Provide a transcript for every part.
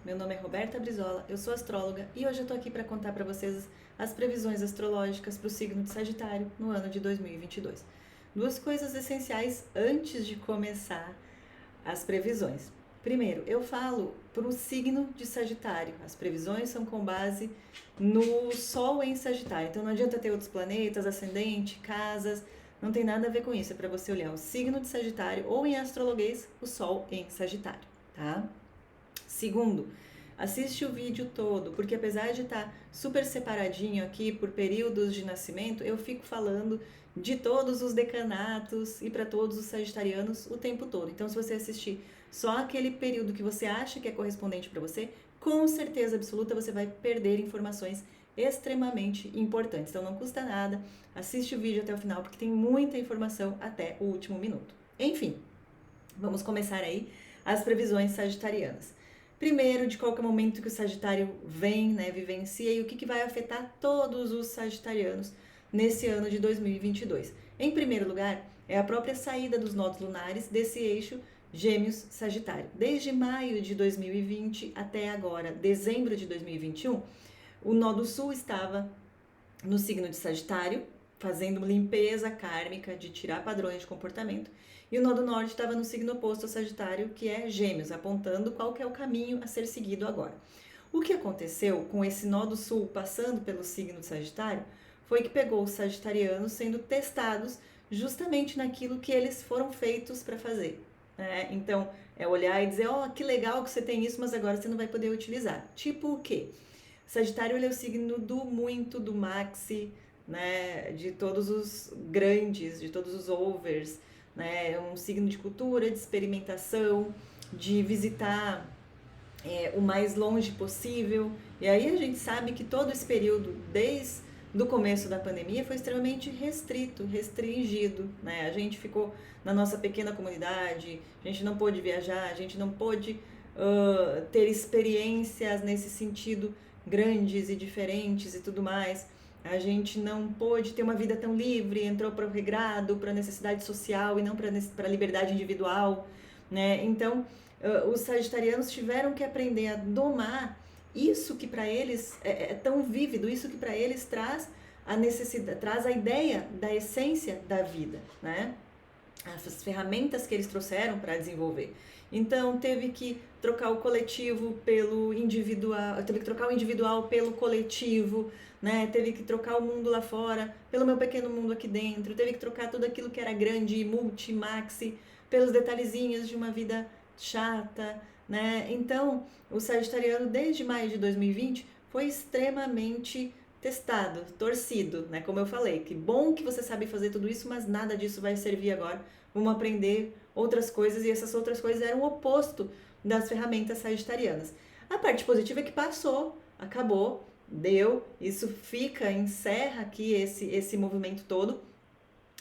meu nome é Roberta Brizola, eu sou astróloga e hoje eu tô aqui para contar para vocês as previsões astrológicas para o signo de Sagitário no ano de 2022. Duas coisas essenciais antes de começar as previsões. Primeiro, eu falo para o signo de Sagitário. As previsões são com base no Sol em Sagitário. Então não adianta ter outros planetas, ascendente, casas, não tem nada a ver com isso. É para você olhar o signo de Sagitário ou em astrologuês, o Sol em Sagitário, tá? Segundo, assiste o vídeo todo, porque apesar de estar super separadinho aqui por períodos de nascimento, eu fico falando de todos os decanatos e para todos os sagitarianos o tempo todo. Então, se você assistir só aquele período que você acha que é correspondente para você, com certeza absoluta você vai perder informações extremamente importantes. Então, não custa nada, assiste o vídeo até o final, porque tem muita informação até o último minuto. Enfim, vamos começar aí as previsões sagitarianas. Primeiro, de qual que é o momento que o Sagitário vem, né, vivencia e o que vai afetar todos os sagitarianos nesse ano de 2022. Em primeiro lugar, é a própria saída dos nodos lunares desse eixo Gêmeos-Sagitário. Desde maio de 2020 até agora, dezembro de 2021, o nodo sul estava no signo de Sagitário, fazendo limpeza kármica de tirar padrões de comportamento, e o nodo norte estava no signo oposto ao Sagitário, que é Gêmeos, apontando qual que é o caminho a ser seguido agora. O que aconteceu com esse nodo sul passando pelo signo de Sagitário foi que pegou os sagitarianos sendo testados justamente naquilo que eles foram feitos para fazer. Então, é olhar e dizer, ó, que legal que você tem isso, mas agora você não vai poder utilizar. Tipo o quê? Sagitário ele é o signo do muito, do maxi, né, de todos os grandes, de todos os overs, né, é um signo de cultura, de experimentação, de visitar o mais longe possível. E aí a gente sabe que todo esse período, desde o começo da pandemia, foi extremamente restrito, restringido, né? A gente ficou na nossa pequena comunidade, a gente não pôde viajar, a gente não pôde ter experiências nesse sentido grandes e diferentes e tudo mais. A gente não pôde ter uma vida tão livre, entrou para o regrado, para a necessidade social e não para a liberdade individual, né? Então, os sagitarianos tiveram que aprender a domar isso que para eles é tão vívido, isso que para eles traz a necessidade, traz a ideia da essência da vida, né? As ferramentas que eles trouxeram para desenvolver. Então teve que trocar o coletivo pelo individual, teve que trocar o individual pelo coletivo, né? Teve que trocar o mundo lá fora pelo meu pequeno mundo aqui dentro, teve que trocar tudo aquilo que era grande, multi, maxi, pelos detalhezinhos de uma vida chata, né? Então, o sagitariano desde maio de 2020 foi extremamente testado, torcido, né? Como eu falei, que bom que você sabe fazer tudo isso, mas nada disso vai servir agora. Vamos aprender outras coisas e essas outras coisas eram o oposto das ferramentas sagitarianas. A parte positiva é que passou, acabou, deu, isso fica, encerra aqui esse movimento todo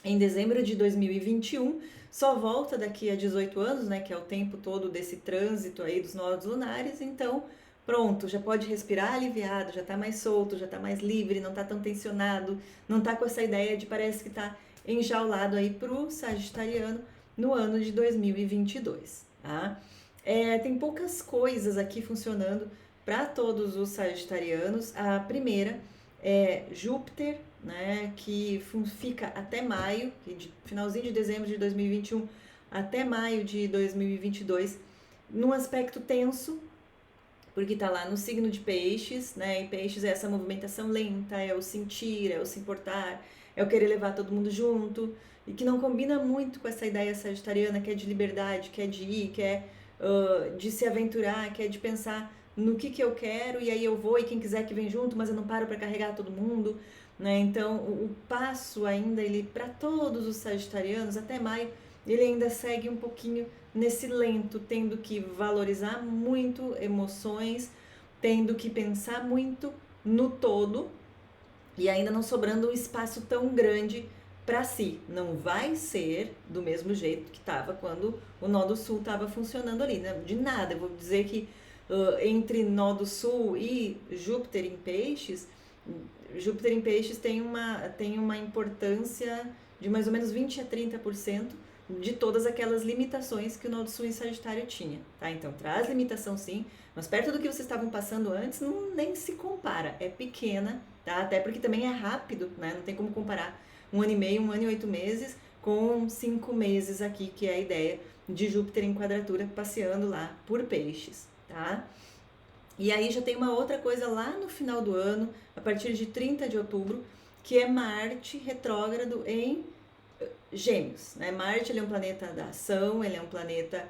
em dezembro de 2021, só volta daqui a 18 anos, né, que é o tempo todo desse trânsito aí dos nodos lunares, então pronto, já pode respirar aliviado, já tá mais solto, já tá mais livre, não tá tão tensionado, não tá com essa ideia de parece que tá enjaulado aí pro sagitariano no ano de 2022, tá? Tem poucas coisas aqui funcionando para todos os sagitarianos. A primeira é Júpiter, né, que fica até maio, finalzinho de dezembro de 2021 até maio de 2022, num aspecto tenso, porque está lá no signo de peixes, né? E peixes é essa movimentação lenta, é o sentir, é o se importar, é o querer levar todo mundo junto, e que não combina muito com essa ideia sagitariana que é de liberdade, que é de ir, que é de se aventurar, que é de pensar no que eu quero, e aí eu vou, e quem quiser que vem junto, mas eu não paro para carregar todo mundo, né? Então, o passo ainda, ele para todos os sagitarianos, até maio, ele ainda segue um pouquinho nesse lento, tendo que valorizar muito emoções, tendo que pensar muito no todo e ainda não sobrando um espaço tão grande para si. Não vai ser do mesmo jeito que estava quando o nó do sul estava funcionando ali, né? De nada. Eu vou dizer que entre nó do sul e Júpiter em peixes tem uma importância de mais ou menos 20 a 30% de todas aquelas limitações que o Nó do Sul em Sagitário tinha, tá? Então, traz limitação sim, mas perto do que vocês estavam passando antes, não, nem se compara, é pequena, tá? Até porque também é rápido, né? Não tem como comparar 1 ano e meio, 1 ano e 8 meses com 5 meses aqui, que é a ideia de Júpiter em quadratura passeando lá por Peixes, tá? E aí já tem uma outra coisa lá no final do ano, a partir de 30 de outubro, que é Marte retrógrado em Gêmeos, né? Marte ele é um planeta da ação, ele é um planeta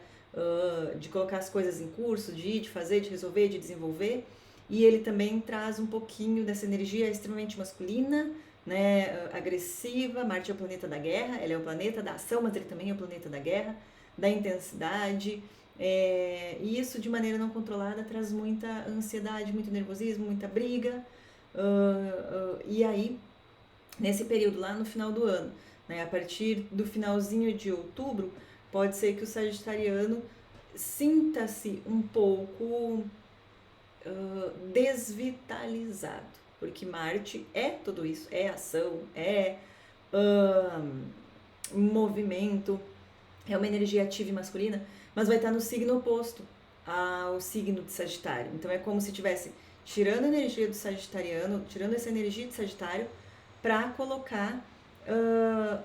de colocar as coisas em curso, de ir, de fazer, de resolver, de desenvolver, e ele também traz um pouquinho dessa energia extremamente masculina, né? Agressiva. Marte é o planeta da guerra, ele é o planeta da ação, mas ele também é o planeta da guerra, da intensidade, e isso de maneira não controlada traz muita ansiedade, muito nervosismo, muita briga, e aí nesse período lá no final do ano, né, a partir do finalzinho de outubro, pode ser que o sagitariano sinta-se um pouco desvitalizado, porque Marte é tudo isso, é ação, é movimento, é uma energia ativa e masculina, mas vai estar no signo oposto ao signo de Sagitário. Então é como se estivesse tirando a energia do Sagitariano, tirando essa energia de Sagitário, para colocar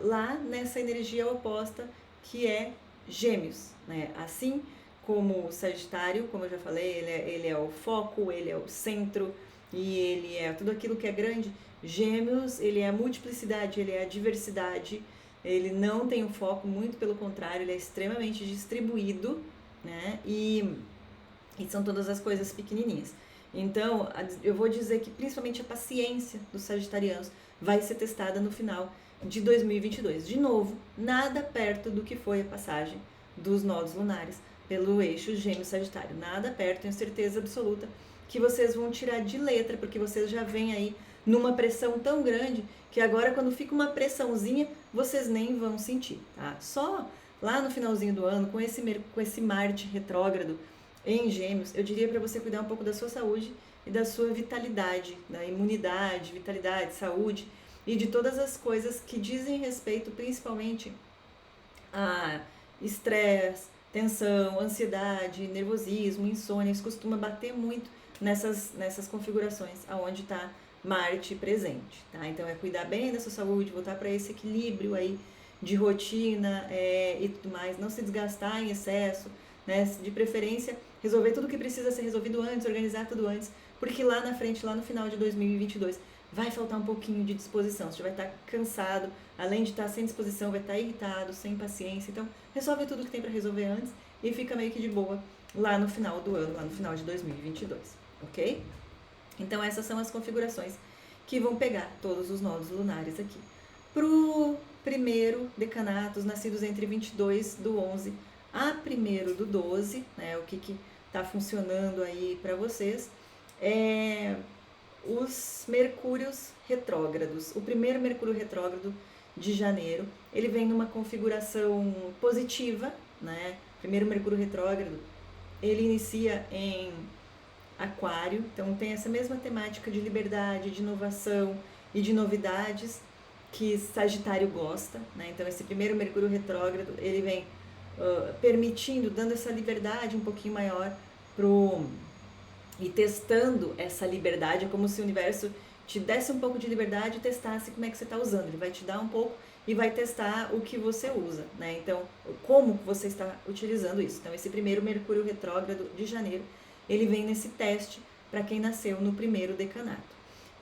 lá nessa energia oposta que é Gêmeos, né? Assim como o Sagitário, como eu já falei, ele é o foco, ele é o centro e ele é tudo aquilo que é grande. Gêmeos, ele é a multiplicidade, ele é a diversidade, ele não tem um foco, muito pelo contrário, ele é extremamente distribuído, né? E são todas as coisas pequenininhas. Então, eu vou dizer que principalmente a paciência dos sagitarianos vai ser testada no final de 2022. De novo, nada perto do que foi a passagem dos nodos lunares pelo eixo Gêmeo-Sagitário. Nada perto, tenho certeza absoluta que vocês vão tirar de letra, porque vocês já vêm aí numa pressão tão grande que agora quando fica uma pressãozinha, vocês nem vão sentir, tá? Só lá no finalzinho do ano, com esse Marte retrógrado em Gêmeos, eu diria para você cuidar um pouco da sua saúde e da sua vitalidade, da imunidade, vitalidade, saúde e de todas as coisas que dizem respeito principalmente a estresse, tensão, ansiedade, nervosismo, insônia. Isso costuma bater muito nessas configurações aonde está Marte presente, tá? Então é cuidar bem da sua saúde, voltar para esse equilíbrio aí de rotina e tudo mais, não se desgastar em excesso, né? De preferência resolver tudo que precisa ser resolvido antes, organizar tudo antes, porque lá na frente, lá no final de 2022, vai faltar um pouquinho de disposição, você vai estar cansado, além de estar sem disposição, vai estar irritado, sem paciência, então resolve tudo que tem para resolver antes e fica meio que de boa lá no final do ano, lá no final de 2022, ok? Então essas são as configurações que vão pegar todos os nodos lunares aqui. Pro primeiro decanato, os nascidos entre 22/11 a 1º/12, né, o que tá funcionando aí para vocês, os Mercúrios retrógrados. O primeiro Mercúrio retrógrado de janeiro, ele vem numa configuração positiva, né? Primeiro Mercúrio retrógrado, ele inicia em Aquário, então tem essa mesma temática de liberdade, de inovação e de novidades que Sagitário gosta, né? Então esse primeiro Mercúrio retrógrado, ele vem permitindo, dando essa liberdade um pouquinho maior e testando essa liberdade. É como se o universo te desse um pouco de liberdade e testasse como é que você está usando. Ele vai te dar um pouco e vai testar o que você usa, né? Então, como você está utilizando isso. Então, esse primeiro Mercúrio retrógrado de janeiro, ele vem nesse teste para quem nasceu no primeiro decanato.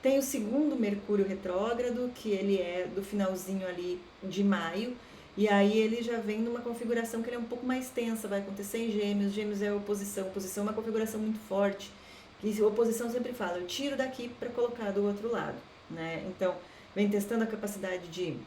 Tem o segundo Mercúrio retrógrado, que ele é do finalzinho ali de maio, e aí ele já vem numa configuração que ele é um pouco mais tensa, vai acontecer em Gêmeos. Gêmeos é oposição, oposição é uma configuração muito forte, que oposição sempre fala, eu tiro daqui para colocar do outro lado, né? Então, vem testando a capacidade de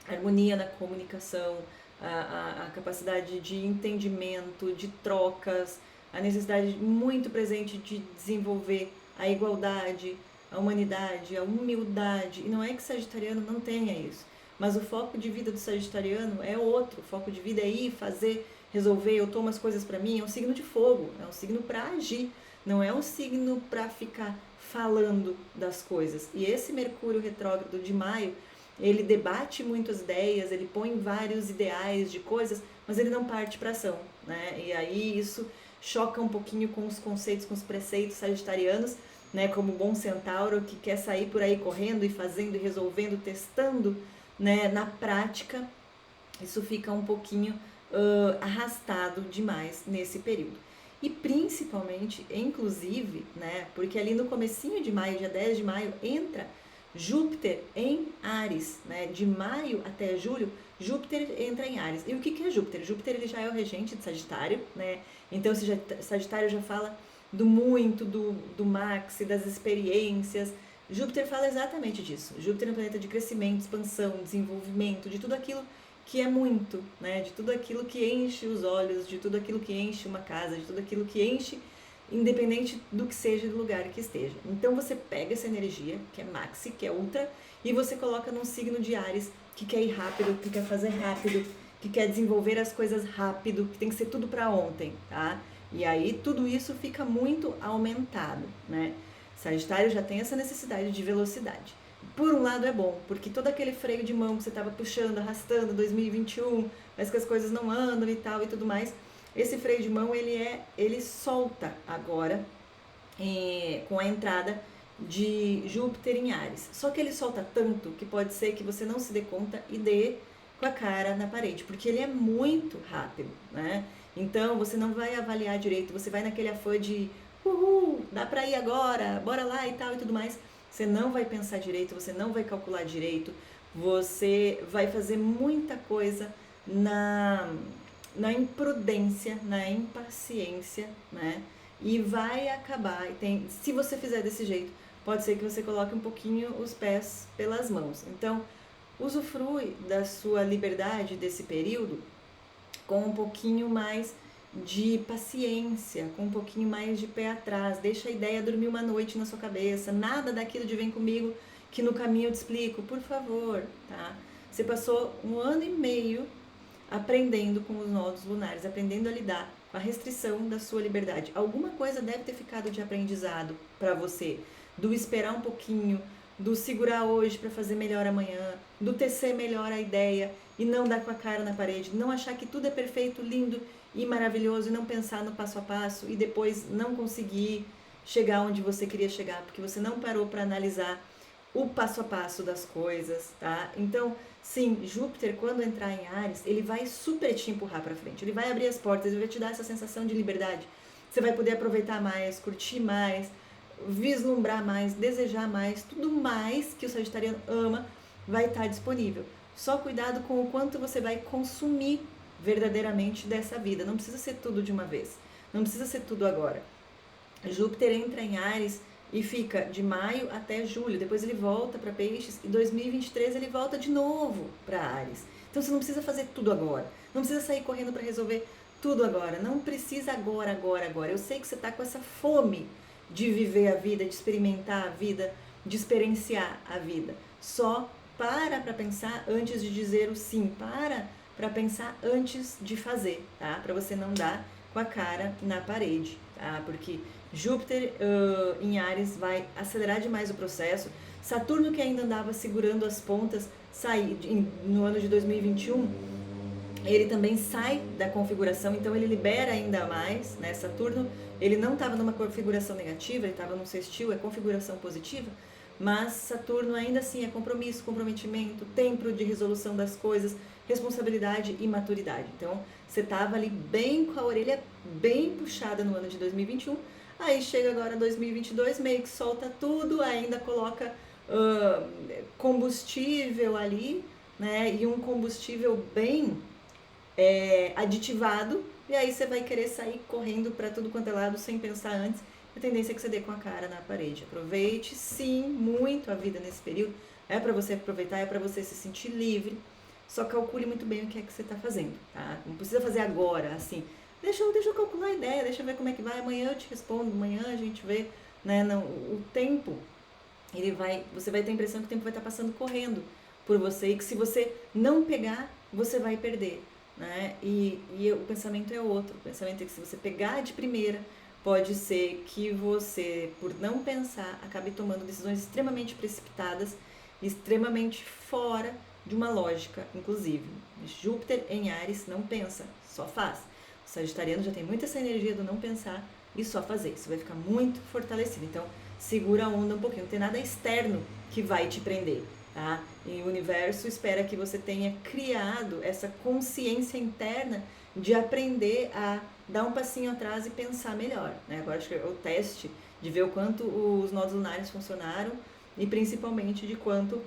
harmonia na comunicação, a capacidade de entendimento, de trocas, a necessidade muito presente de desenvolver a igualdade, a humanidade, a humildade. E não é que sagitariano não tenha isso, mas o foco de vida do sagitariano é outro. O foco de vida é ir, fazer, resolver. Eu tomo as coisas para mim. É um signo de fogo, é um signo para agir, não é um signo para ficar falando das coisas. E esse Mercúrio retrógrado de maio, ele debate muitas ideias, ele põe vários ideais de coisas, mas ele não parte para ação, né? E aí isso choca um pouquinho com os conceitos, com os preceitos sagitarianos, né? Como o bom centauro que quer sair por aí correndo e fazendo e resolvendo, testando, né? Na prática, isso fica um pouquinho arrastado demais nesse período. E principalmente, inclusive, né? Porque ali no comecinho de maio, dia 10 de maio, entra Júpiter em Áries, né? De maio até julho, Júpiter entra em Áries. E o que é Júpiter? Júpiter ele já é o regente de Sagitário, né? Então, Sagitário já fala do muito, do max, das experiências. Júpiter fala exatamente disso. Júpiter é um planeta de crescimento, expansão, desenvolvimento, de tudo aquilo que é muito, né? De tudo aquilo que enche os olhos, de tudo aquilo que enche uma casa, de tudo aquilo que enche, independente do que seja, do lugar que esteja. Então você pega essa energia, que é maxi, que é ultra, e você coloca num signo de Áries, que quer ir rápido, que quer fazer rápido, que quer desenvolver as coisas rápido, que tem que ser tudo para ontem, tá? E aí tudo isso fica muito aumentado, né? Sagitário já tem essa necessidade de velocidade. Por um lado é bom, porque todo aquele freio de mão que você estava puxando, arrastando 2021, mas que as coisas não andam e tal e tudo mais, esse freio de mão ele solta agora com a entrada de Júpiter em Áries. Só que ele solta tanto que pode ser que você não se dê conta e dê com a cara na parede, porque ele é muito rápido, né? Então você não vai avaliar direito, você vai naquele afã de uhul, dá pra ir agora, bora lá e tal e tudo mais. Você não vai pensar direito, você não vai calcular direito, você vai fazer muita coisa na imprudência, na impaciência, né? E vai acabar, se você fizer desse jeito, pode ser que você coloque um pouquinho os pés pelas mãos. Então, usufrui da sua liberdade desse período com um pouquinho mais de paciência, com um pouquinho mais de pé atrás, deixa a ideia dormir uma noite na sua cabeça, nada daquilo de vem comigo que no caminho eu te explico, por favor, tá? Você passou 1 ano e meio aprendendo com os nodos lunares, aprendendo a lidar com a restrição da sua liberdade. Alguma coisa deve ter ficado de aprendizado para você, do esperar um pouquinho, do segurar hoje para fazer melhor amanhã, do tecer melhor a ideia e não dar com a cara na parede, não achar que tudo é perfeito, lindo e maravilhoso e não pensar no passo a passo e depois não conseguir chegar onde você queria chegar, porque você não parou para analisar o passo a passo das coisas, tá? Então, sim, Júpiter, quando entrar em Áries, ele vai super te empurrar para frente, ele vai abrir as portas, ele vai te dar essa sensação de liberdade. Você vai poder aproveitar mais, curtir mais, vislumbrar mais, desejar mais, tudo mais que o sagitariano ama vai estar disponível. Só cuidado com o quanto você vai consumir verdadeiramente dessa vida. Não precisa ser tudo de uma vez. Não precisa ser tudo agora. Júpiter entra em Áries e fica de maio até julho. Depois ele volta para Peixes e 2023 ele volta de novo para Áries. Então você não precisa fazer tudo agora. Não precisa sair correndo para resolver tudo agora. Não precisa agora. Eu sei que você está com essa fome de viver a vida, de experimentar a vida, de experienciar a vida. Só para pensar antes de dizer o sim. Para pensar antes de fazer, tá? Para você não dar com a cara na parede, tá? Porque Júpiter em Áries vai acelerar demais o processo. Saturno, que ainda andava segurando as pontas, no ano de 2021, ele também sai da configuração, então ele libera ainda mais, né? Saturno, ele não estava numa configuração negativa, ele estava num sextil, é configuração positiva, mas Saturno ainda assim é compromisso, comprometimento, tempo de resolução das coisas, responsabilidade e maturidade. Então, você estava ali bem com a orelha bem puxada no ano de 2021, aí chega agora 2022, meio que solta tudo, ainda coloca combustível ali, né? E um combustível bem aditivado, e aí você vai querer sair correndo para tudo quanto é lado sem pensar antes. A tendência é que você dê com a cara na parede. Aproveite, sim, muito a vida nesse período. É para você aproveitar, é para você se sentir livre. Só calcule muito bem o que é que você está fazendo, tá? Não precisa fazer agora, assim. Deixa eu calcular a ideia, deixa eu ver como é que vai. Amanhã eu te respondo, amanhã a gente vê, né? Não, o tempo, você vai ter a impressão que o tempo vai estar passando correndo por você e que se você não pegar, você vai perder, né? E o pensamento é outro. O pensamento é que se você pegar de primeira, pode ser que você, por não pensar, acabe tomando decisões extremamente precipitadas extremamente fora de uma lógica, inclusive. Júpiter em Áries não pensa, só faz. O sagitariano já tem muito essa energia do não pensar e só fazer. Isso vai ficar muito fortalecido. Então, segura a onda um pouquinho. Não tem nada externo que vai te prender, tá? E o universo espera que você tenha criado essa consciência interna de aprender a dar um passinho atrás e pensar melhor, né? Agora acho que é o teste de ver o quanto os nodos lunares funcionaram e principalmente de quanto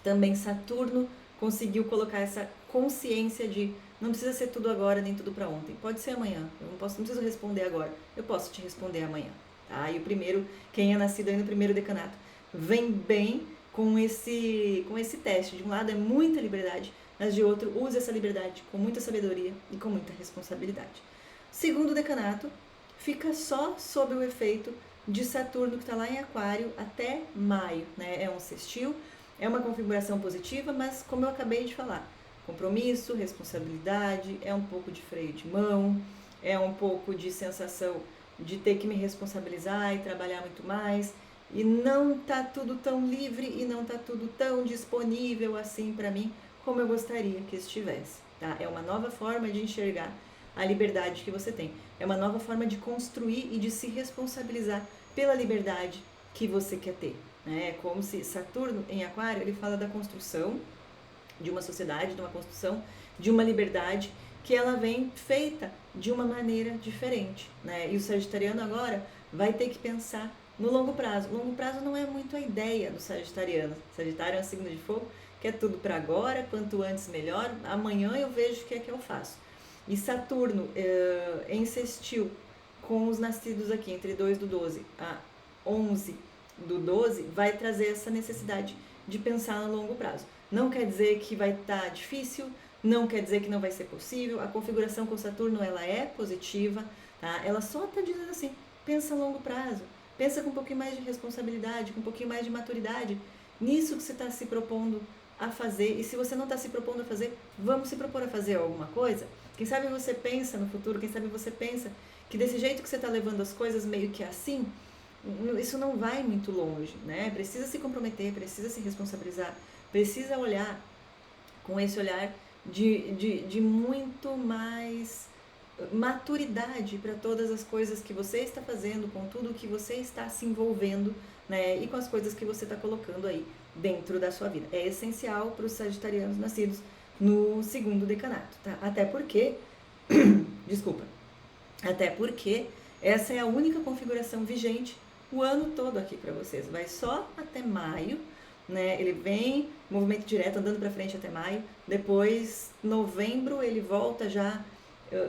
também Saturno conseguiu colocar essa consciência de não precisa ser tudo agora nem tudo para ontem, pode ser amanhã. Eu não preciso responder agora, eu posso te responder amanhã, tá? E o primeiro, quem é nascido aí no primeiro decanato, vem bem com esse teste. De um lado é muita liberdade, mas de outro use essa liberdade com muita sabedoria e com muita responsabilidade. Segundo decanato fica só sob o efeito de Saturno, que está lá em Aquário até maio, né? É um sextil, é uma configuração positiva, mas como eu acabei de falar, compromisso, responsabilidade, é um pouco de freio de mão, é um pouco de sensação de ter que me responsabilizar e trabalhar muito mais, e não tá tudo tão livre e não tá tudo tão disponível assim para mim como eu gostaria que estivesse, tá? É uma nova forma de enxergar a liberdade que você tem. É uma nova forma de construir e de se responsabilizar pela liberdade que você quer ter, né? É como se Saturno em Aquário, ele fala da construção de uma sociedade, de uma construção, de uma liberdade que ela vem feita de uma maneira diferente, né? E o sagitariano agora vai ter que pensar no longo prazo. O longo prazo não é muito a ideia do sagitariano. Sagitário é um signo de fogo, que é tudo para agora, quanto antes melhor. Amanhã eu vejo o que é que eu faço. E Saturno em sextil com os nascidos aqui entre 2 do 12 a 11 do 12 vai trazer essa necessidade de pensar no longo prazo. Não quer dizer que vai estar difícil, não quer dizer que não vai ser possível. A configuração com Saturno ela é positiva, tá? Ela só está dizendo assim, pensa a longo prazo, pensa com um pouquinho mais de responsabilidade, com um pouquinho mais de maturidade nisso que você está se propondo a fazer. E se você não está se propondo a fazer, vamos se propor a fazer alguma coisa. Quem sabe você pensa no futuro, quem sabe você pensa que desse jeito que você está levando as coisas meio que assim, isso não vai muito longe, né? Precisa se comprometer, precisa se responsabilizar, precisa olhar com esse olhar de muito mais maturidade para todas as coisas que você está fazendo, com tudo que você está se envolvendo, né? E com as coisas que você está colocando aí dentro da sua vida. É essencial para os sagitarianos nascidos no segundo decanato, tá? Até porque, desculpa, até porque essa é a única configuração vigente o ano todo aqui para vocês. Vai só até maio, né? Ele vem, movimento direto, andando para frente até maio. Depois, novembro, ele volta já,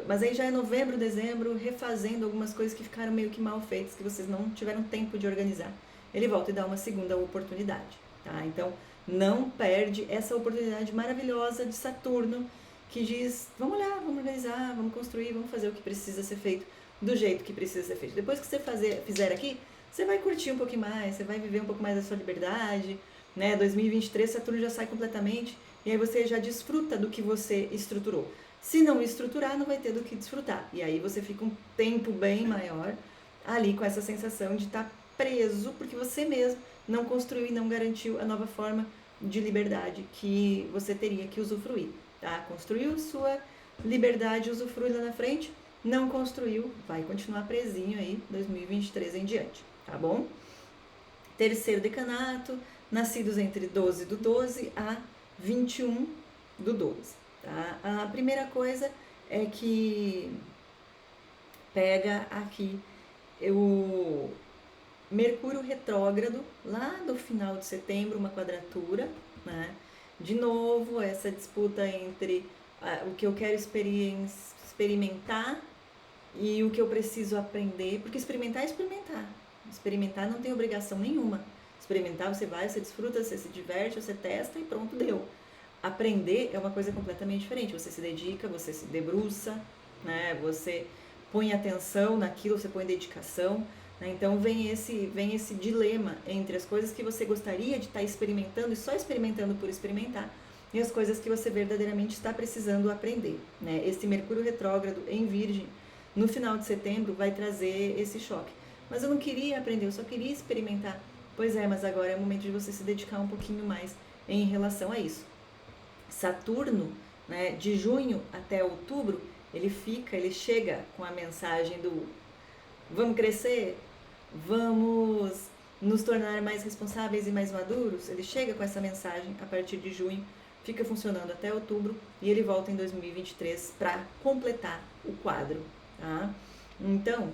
mas aí já é novembro, dezembro, refazendo algumas coisas que ficaram meio que mal feitas, que vocês não tiveram tempo de organizar. Ele volta e dá uma segunda oportunidade, tá? Então, não perde essa oportunidade maravilhosa de Saturno, que diz, vamos lá, vamos organizar, vamos construir, vamos fazer o que precisa ser feito, do jeito que precisa ser feito. Depois que você fizer aqui, você vai curtir um pouquinho mais, você vai viver um pouco mais da sua liberdade, né? 2023, Saturno já sai completamente, e aí você já desfruta do que você estruturou. Se não estruturar, não vai ter do que desfrutar. E aí você fica um tempo bem maior ali com essa sensação de estar preso, porque você mesmo não construiu e não garantiu a nova forma de liberdade que você teria que usufruir, tá? Construiu sua liberdade, usufrui lá na frente, não construiu, vai continuar presinho aí 2023 em diante, tá bom? Terceiro decanato, nascidos entre 12 do 12 a 21 do 12, tá? A primeira coisa é que pega aqui o Mercúrio retrógrado, lá do final de setembro, uma quadratura, né? De novo, essa disputa entre o que eu quero experimentar e o que eu preciso aprender, porque experimentar é experimentar. Experimentar não tem obrigação nenhuma. Experimentar, você vai, você desfruta, você se diverte, você testa e pronto, deu. Aprender é uma coisa completamente diferente. Você se dedica, você se debruça, né? Você põe atenção naquilo, você põe dedicação. Então vem esse dilema entre as coisas que você gostaria de estar experimentando e só experimentando por experimentar e as coisas que você verdadeiramente está precisando aprender, né? Esse Mercúrio retrógrado em Virgem no final de setembro vai trazer esse choque. Mas eu não queria aprender, eu só queria experimentar. Pois é, mas agora é o momento de você se dedicar um pouquinho mais em relação a isso. Saturno, né, de junho até outubro, ele chega com a mensagem do vamos crescer, vamos nos tornar mais responsáveis e mais maduros. Ele chega com essa mensagem a partir de junho, fica funcionando até outubro e ele volta em 2023 para completar o quadro, tá? Então,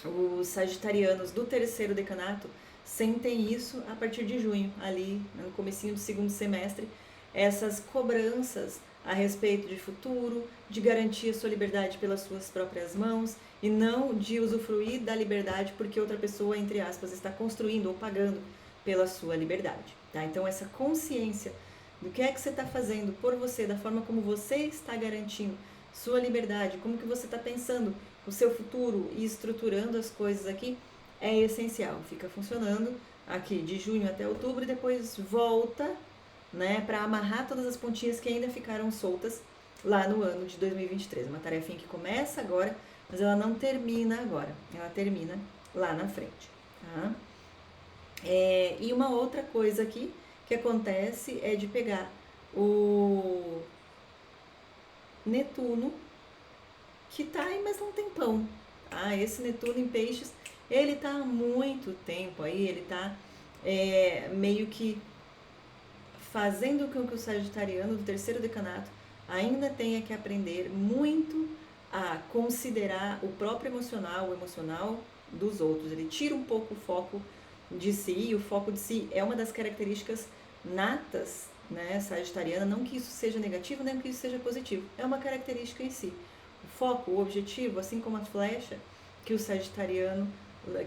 os sagitarianos do terceiro decanato sentem isso a partir de junho, ali no comecinho do segundo semestre, essas cobranças a respeito de futuro, de garantir a sua liberdade pelas suas próprias mãos e não de usufruir da liberdade porque outra pessoa, entre aspas, está construindo ou pagando pela sua liberdade, tá? Então essa consciência do que é que você está fazendo por você, da forma como você está garantindo sua liberdade, como que você está pensando o seu futuro e estruturando as coisas aqui, é essencial. Fica funcionando aqui de junho até outubro e depois volta, né, para amarrar todas as pontinhas que ainda ficaram soltas lá no ano de 2023. Uma tarefinha que começa agora, mas ela não termina agora, ela termina lá na frente, tá? E uma outra coisa aqui que acontece é de pegar o Netuno, que tá aí mais um tempão, tá? Esse Netuno em Peixes, ele tá há muito tempo aí, ele tá meio que fazendo com que o sagitariano do terceiro decanato ainda tenha que aprender muito a considerar o próprio emocional, o emocional dos outros. Ele tira um pouco o foco de si, e o foco de si é uma das características natas, né, sagitariana, não que isso seja negativo, nem que isso seja positivo, é uma característica em si. O foco, o objetivo, assim como a flecha que o sagitariano,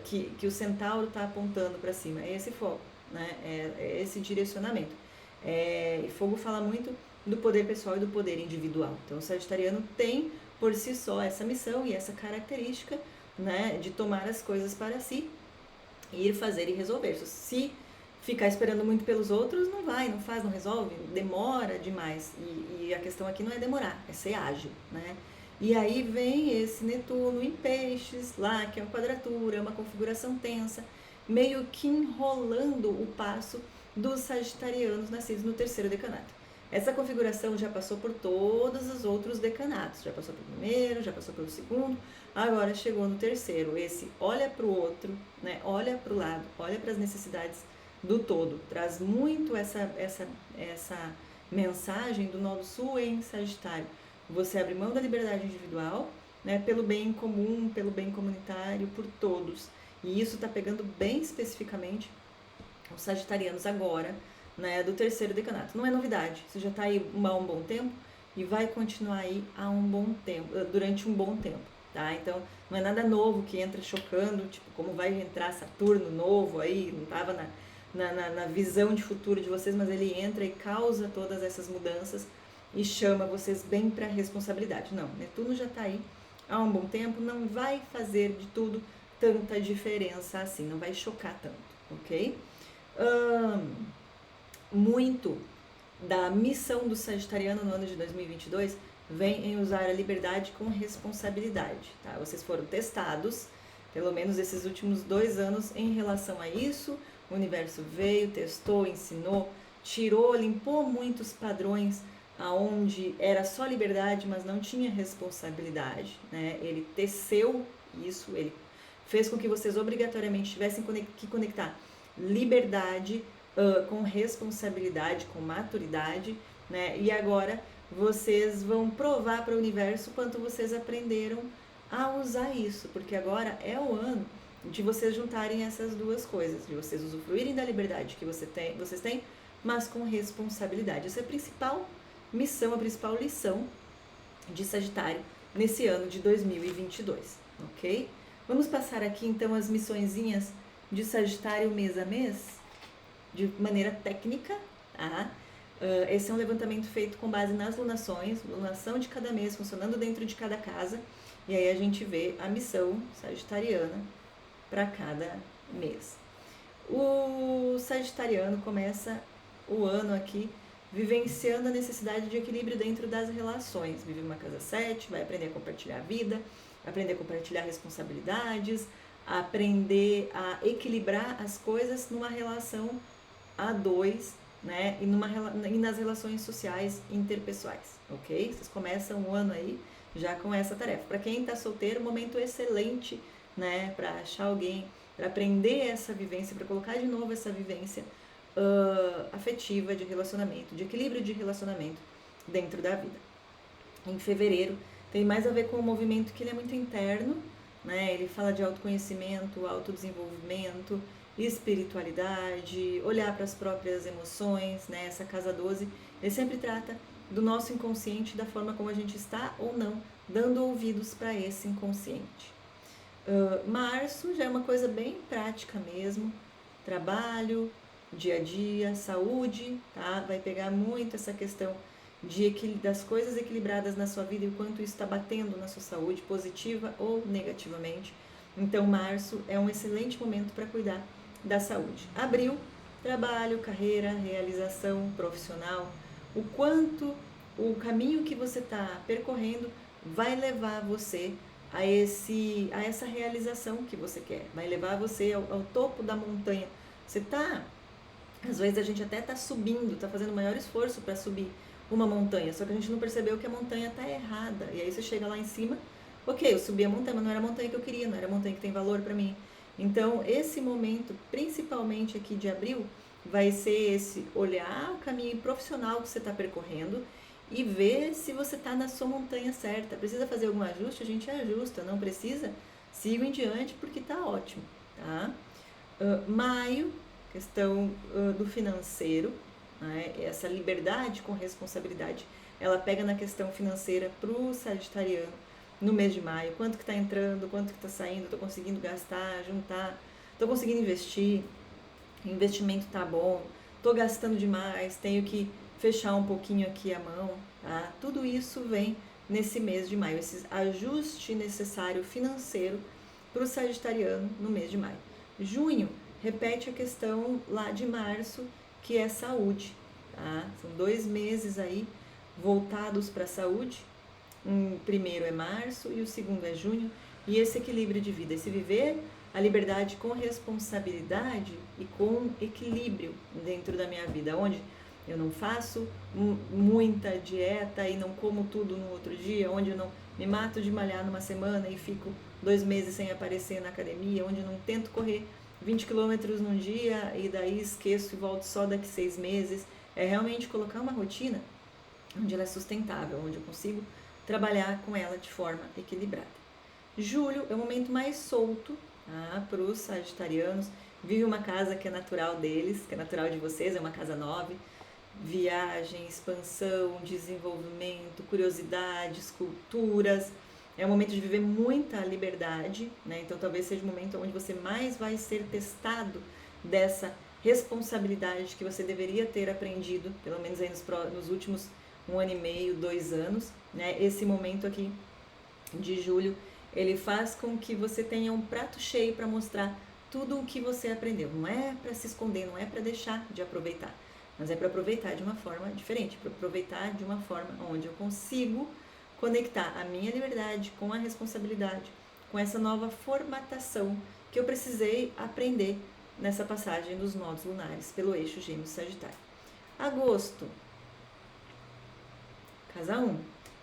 que o centauro está apontando para cima, é esse foco, né, é esse direcionamento. E fogo fala muito do poder pessoal e do poder individual. Então, o sagitariano tem por si só essa missão e essa característica, né, de tomar as coisas para si, ir fazer e resolver. Se ficar esperando muito pelos outros, não vai, não faz, não resolve, demora demais. E a questão aqui não é demorar, é ser ágil, né? E aí vem esse Netuno em Peixes, lá, que é uma quadratura, uma configuração tensa, meio que enrolando o passo dos sagitarianos nascidos no terceiro decanato. Essa configuração já passou por todos os outros decanatos, já passou pelo primeiro, já passou pelo segundo, agora chegou no terceiro. Esse olha para o outro, né? Olha para o lado, olha para as necessidades do todo. Traz muito essa mensagem do nó do sul em Sagitário. Você abre mão da liberdade individual, né? Pelo bem comum, pelo bem comunitário, por todos. E isso está pegando bem especificamente os sagitarianos agora, né, do terceiro decanato. Não é novidade, você já está aí há um bom tempo e vai continuar aí há um bom tempo, durante um bom tempo, tá? Então, não é nada novo que entra chocando, tipo, como vai entrar Saturno novo aí, não estava na visão de futuro de vocês, mas ele entra e causa todas essas mudanças e chama vocês bem para a responsabilidade. Não, Netuno já está aí há um bom tempo, não vai fazer de tudo tanta diferença assim, não vai chocar tanto, ok? Muito da missão do sagitariano no ano de 2022 vem em usar a liberdade com responsabilidade, tá? Vocês foram testados, pelo menos esses últimos 2 anos, em relação a isso. O universo veio, testou, ensinou, tirou, limpou muitos padrões aonde era só liberdade, mas não tinha responsabilidade, né? Ele teceu isso, ele fez com que vocês obrigatoriamente tivessem que conectar liberdade com responsabilidade, com maturidade, né? E agora vocês vão provar para o universo quanto vocês aprenderam a usar isso, porque agora é o ano de vocês juntarem essas duas coisas, de vocês usufruírem da liberdade que vocês têm, mas com responsabilidade. Essa é a principal missão, a principal lição de Sagitário nesse ano de 2022, ok? Vamos passar aqui então as missõezinhas de Sagitário mês a mês, de maneira técnica, tá? Esse é um levantamento feito com base nas lunações, lunação de cada mês, funcionando dentro de cada casa, e aí a gente vê a missão sagitariana para cada mês. O sagitariano começa o ano aqui vivenciando a necessidade de equilíbrio dentro das relações. Vive uma casa 7, vai aprender a compartilhar a vida, aprender a compartilhar responsabilidades, aprender a equilibrar as coisas numa relação a dois, né? E nas relações sociais interpessoais, ok? Vocês começam o ano aí já com essa tarefa. Para quem está solteiro, um momento excelente, né? Para achar alguém, para aprender essa vivência, para colocar de novo essa vivência afetiva de relacionamento, de equilíbrio de relacionamento dentro da vida. Em fevereiro tem mais a ver com um movimento que ele é muito interno, né? Ele fala de autoconhecimento, autodesenvolvimento, espiritualidade, olhar para as próprias emoções, né? Essa casa 12, ele sempre trata do nosso inconsciente, da forma como a gente está ou não dando ouvidos para esse inconsciente. Março já é uma coisa bem prática mesmo, trabalho, dia a dia, saúde, tá? Vai pegar muito essa questão das coisas equilibradas na sua vida e o quanto isso está batendo na sua saúde, positiva ou negativamente. Então, março é um excelente momento para cuidar da saúde. Abril, trabalho, carreira, realização profissional, o quanto o caminho que você está percorrendo vai levar você a essa realização que você quer, vai levar você ao topo da montanha. Às vezes a gente até está subindo, está fazendo o maior esforço para subir uma montanha, só que a gente não percebeu que a montanha está errada. E aí você chega lá em cima, ok, eu subi a montanha, mas não era a montanha que eu queria, não era a montanha que tem valor para mim. Então, esse momento, principalmente aqui de abril, vai ser esse olhar o caminho profissional que você está percorrendo e ver se você está na sua montanha certa. Precisa fazer algum ajuste? A gente ajusta, não precisa? Siga em diante porque está ótimo, tá? Maio, questão do financeiro, né? Essa liberdade com responsabilidade, ela pega na questão financeira para o sagitariano no mês de maio. Quanto que está entrando, quanto que está saindo, estou conseguindo gastar, juntar, estou conseguindo investir, o investimento está bom, estou gastando demais, tenho que fechar um pouquinho aqui a mão, tá? Tudo isso vem nesse mês de maio, esse ajuste necessário financeiro para o sagitariano no mês de maio. Junho, repete a questão lá de março, que é saúde, tá? São 2 meses aí voltados para a saúde. O primeiro é março e o segundo é junho. E esse equilíbrio de vida, esse viver a liberdade com responsabilidade e com equilíbrio dentro da minha vida, onde eu não faço muita dieta e não como tudo no outro dia, onde eu não me mato de malhar numa semana e fico 2 meses sem aparecer na academia, onde eu não tento correr 20 quilômetros num dia e daí esqueço e volto só daqui 6 meses. É realmente colocar uma rotina onde ela é sustentável, onde eu consigo trabalhar com ela de forma equilibrada. Julho é o momento mais solto, tá, para os sagitarianos. Vive uma casa que é natural deles, que é natural de vocês, é uma casa 9. Viagem, expansão, desenvolvimento, curiosidades, culturas. É um momento de viver muita liberdade, né? Então talvez seja o momento onde você mais vai ser testado dessa responsabilidade que você deveria ter aprendido, pelo menos aí nos últimos 1 ano e meio, 2 anos, né? Esse momento aqui de julho, ele faz com que você tenha um prato cheio para mostrar tudo o que você aprendeu. Não é para se esconder, não é para deixar de aproveitar, mas é para aproveitar de uma forma diferente, para aproveitar de uma forma onde eu consigo conectar a minha liberdade com a responsabilidade, com essa nova formatação que eu precisei aprender nessa passagem dos nodos lunares pelo eixo Gêmeos-Sagitário. Agosto, casa 1.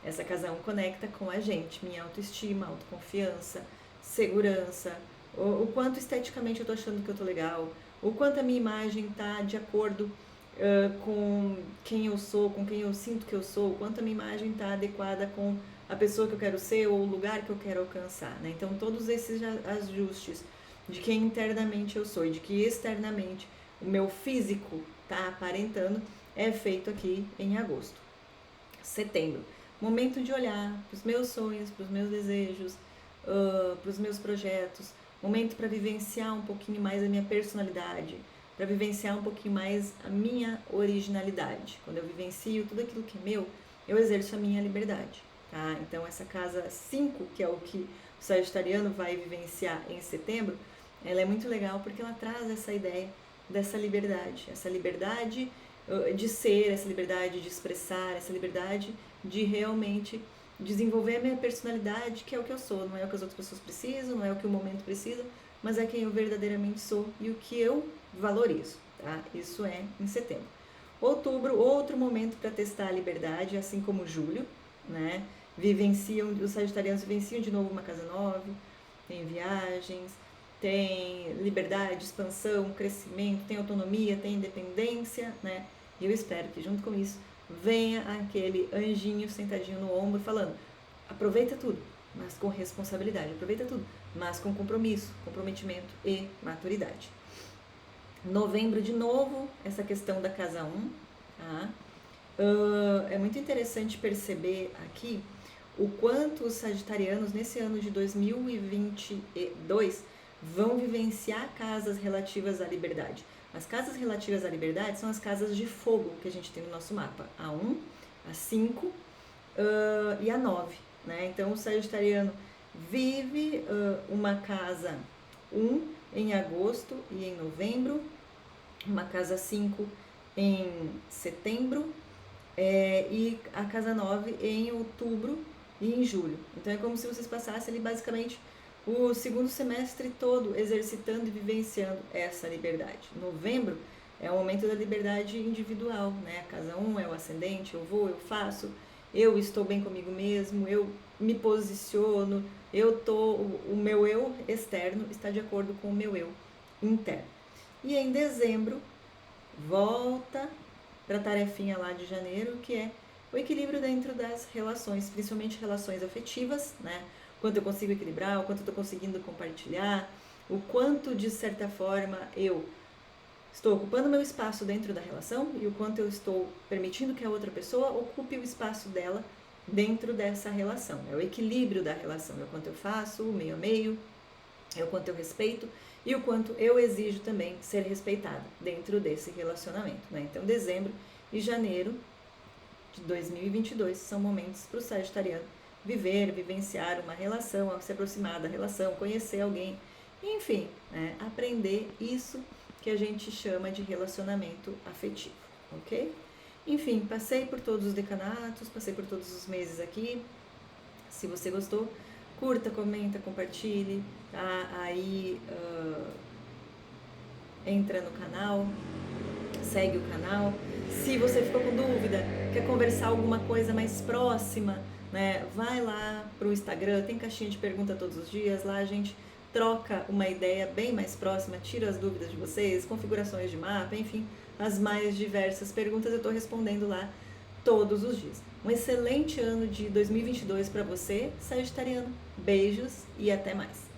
Essa casa 1 conecta com a gente, minha autoestima, autoconfiança, segurança, o quanto esteticamente eu tô achando que eu tô legal, o quanto a minha imagem tá de acordo com quem eu sou, com quem eu sinto que eu sou, o quanto a minha imagem está adequada com a pessoa que eu quero ser ou o lugar que eu quero alcançar, né? Então todos esses ajustes de quem internamente eu sou e de que externamente o meu físico está aparentando é feito aqui em agosto. Setembro, momento de olhar para os meus sonhos, para os meus desejos, para os meus projetos, momento para vivenciar um pouquinho mais a minha personalidade, para vivenciar um pouquinho mais a minha originalidade. Quando eu vivencio tudo aquilo que é meu, eu exerço a minha liberdade, tá? Então essa casa 5, que é o que o sagitariano vai vivenciar em setembro, ela é muito legal porque ela traz essa ideia dessa liberdade de ser, essa liberdade de expressar, essa liberdade de realmente desenvolver a minha personalidade, que é o que eu sou, não é o que as outras pessoas precisam, não é o que o momento precisa, mas é quem eu verdadeiramente sou e o que eu valorizo, tá? Isso é em setembro. Outubro, outro momento para testar a liberdade, assim como julho, né? Os sagitarianos vivenciam de novo uma casa nova, tem viagens, tem liberdade, expansão, crescimento, tem autonomia, tem independência, né? E eu espero que junto com isso venha aquele anjinho sentadinho no ombro falando: aproveita tudo, mas com responsabilidade, aproveita tudo, mas com compromisso, comprometimento e maturidade. Novembro de novo, essa questão da casa 1, tá? É muito interessante perceber aqui o quanto os sagitarianos nesse ano de 2022 vão vivenciar casas relativas à liberdade. As casas relativas à liberdade são as casas de fogo que a gente tem no nosso mapa, a 1, a 5 e a 9, né? Então o sagitariano vive uma casa 1 em agosto e em novembro, uma casa 5 em setembro e a casa 9 em outubro e em julho. Então é como se vocês passassem ali basicamente o segundo semestre todo exercitando e vivenciando essa liberdade. Novembro é o momento da liberdade individual, né? A casa 1 é o ascendente, eu vou, eu faço, eu estou bem comigo mesmo, eu me posiciono, o meu eu externo está de acordo com o meu eu interno. E em dezembro, volta para a tarefinha lá de janeiro, que é o equilíbrio dentro das relações, principalmente relações afetivas, né? O quanto eu consigo equilibrar, o quanto eu estou conseguindo compartilhar, o quanto, de certa forma, eu estou ocupando meu espaço dentro da relação e o quanto eu estou permitindo que a outra pessoa ocupe o espaço dela dentro dessa relação. É o equilíbrio da relação, é o quanto eu faço, meio a meio, é o quanto eu respeito e o quanto eu exijo também ser respeitada dentro desse relacionamento, né? Então, dezembro e janeiro de 2022 são momentos para o sagitariano vivenciar uma relação, se aproximar da relação, conhecer alguém, enfim, né? Aprender isso que a gente chama de relacionamento afetivo, ok? Enfim, passei por todos os decanatos, passei por todos os meses aqui. Se você gostou, curta, comenta, compartilhe, tá? Aí entra no canal, segue o canal. Se você ficou com dúvida, quer conversar alguma coisa mais próxima, né? Vai lá pro Instagram, tem caixinha de pergunta todos os dias, lá a gente troca uma ideia bem mais próxima, tira as dúvidas de vocês, configurações de mapa, enfim, as mais diversas perguntas eu estou respondendo lá todos os dias. Um excelente ano de 2022 para você, sagitariano. Beijos e até mais.